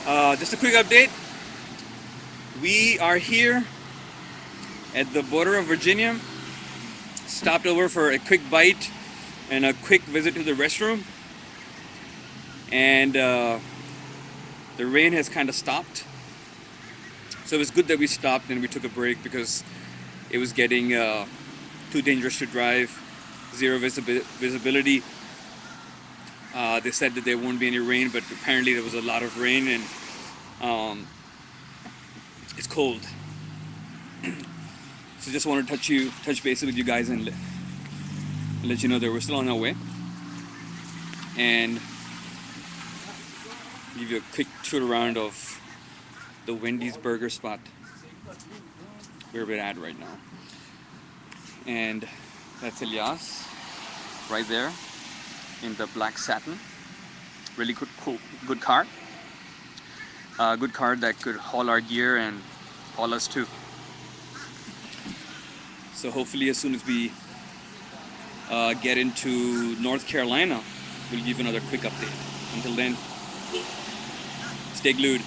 Just a quick update. We are here at the border of Virginia. Stopped over for a quick bite and a quick visit to the restroom. And the rain has kind of stopped. So it was good that we stopped and we took a break because it was getting too dangerous to drive. Zero visibility. They said that there won't be any rain, but apparently there was a lot of rain, and it's cold. So just want to touch base with you guys and let you know that we're still on our way, and give you a quick tour around of the Wendy's burger spot where we're at right now. And that's Elias right there in the black satin. Really good car. Good car that could haul our gear and haul us too. So hopefully as soon as we get into North Carolina, we'll give another quick update. Until then, stay glued.